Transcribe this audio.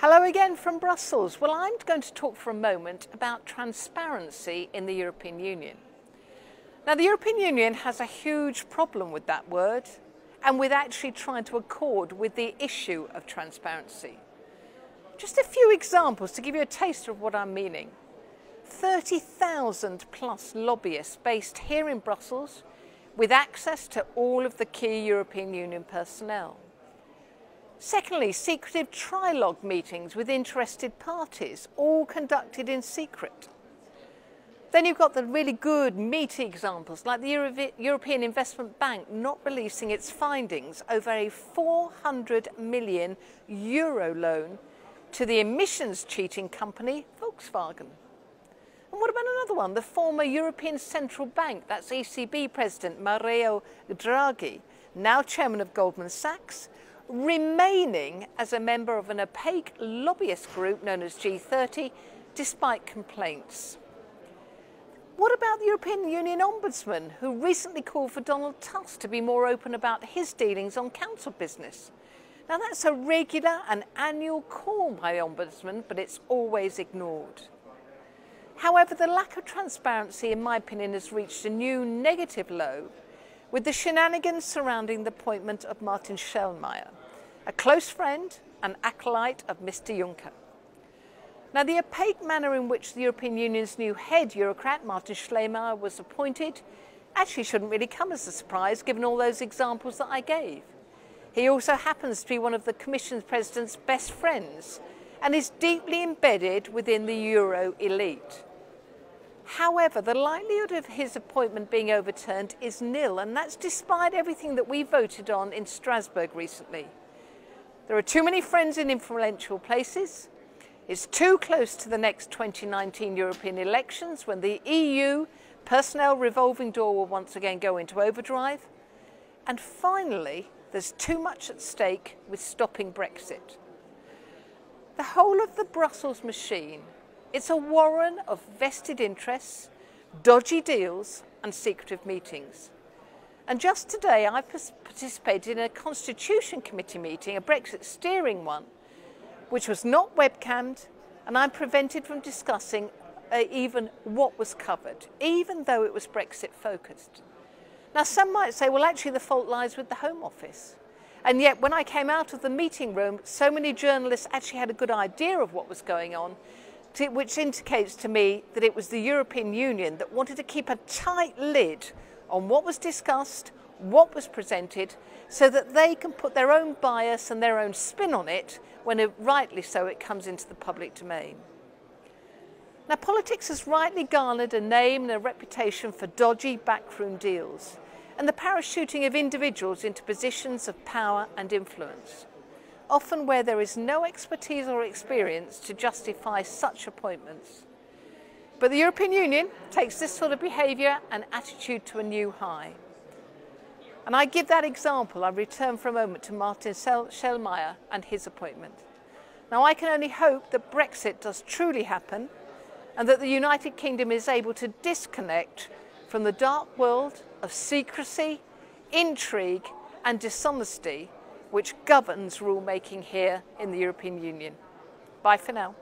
Hello again from Brussels. Well, I'm going to talk for a moment about transparency in the European Union. Now, the European Union has a huge problem with that word and with actually trying to accord with the issue of transparency. Just a few examples to give you a taste of what I'm meaning. 30,000 plus lobbyists based here in Brussels with access to all of the key European Union personnel. Secondly, secretive trilogue meetings with interested parties, all conducted in secret. Then you've got the really good, meaty examples, like the European Investment Bank not releasing its findings over a €400 million loan to the emissions cheating company Volkswagen. And what about another one? The former European Central Bank, that's ECB President Mario Draghi, now chairman of Goldman Sachs, remaining as a member of an opaque lobbyist group known as G30, despite complaints. What about the European Union Ombudsman, who recently called for Donald Tusk to be more open about his dealings on council business? Now, that's a regular and annual call by the Ombudsman, but it's always ignored. However, the lack of transparency, in my opinion, has reached a new negative low with the shenanigans surrounding the appointment of Martin Schellmeier, a close friend and acolyte of Mr. Juncker. Now, the opaque manner in which the European Union's new head Eurocrat, Martin Schellmeier, was appointed actually shouldn't really come as a surprise, given all those examples that I gave. He also happens to be one of the Commission President's best friends and is deeply embedded within the Euro elite. However, the likelihood of his appointment being overturned is nil, and that's despite everything that we voted on in Strasbourg recently. There are too many friends in influential places. It's too close to the next 2019 European elections, when the EU personnel revolving door will once again go into overdrive. And finally, there's too much at stake with stopping Brexit. The whole of the Brussels machine, it's a warren of vested interests, dodgy deals and secretive meetings. And just today I participated in a Constitution Committee meeting, a Brexit steering one, which was not webcammed, and I'm prevented from discussing even what was covered, even though it was Brexit focused. Now, some might say, well, actually the fault lies with the Home Office. And yet when I came out of the meeting room, so many journalists actually had a good idea of what was going on, which indicates to me that it was the European Union that wanted to keep a tight lid on what was discussed, what was presented, so that they can put their own bias and their own spin on it when, rightly so, it comes into the public domain. Now, politics has rightly garnered a name and a reputation for dodgy backroom deals and the parachuting of individuals into positions of power and influence, often where there is no expertise or experience to justify such appointments. But the European Union takes this sort of behaviour and attitude to a new high. And I give that example. I return for a moment to Martin Schellmeier and his appointment. Now, I can only hope that Brexit does truly happen and that the United Kingdom is able to disconnect from the dark world of secrecy, intrigue and dishonesty which governs rule-making here in the European Union. Bye for now.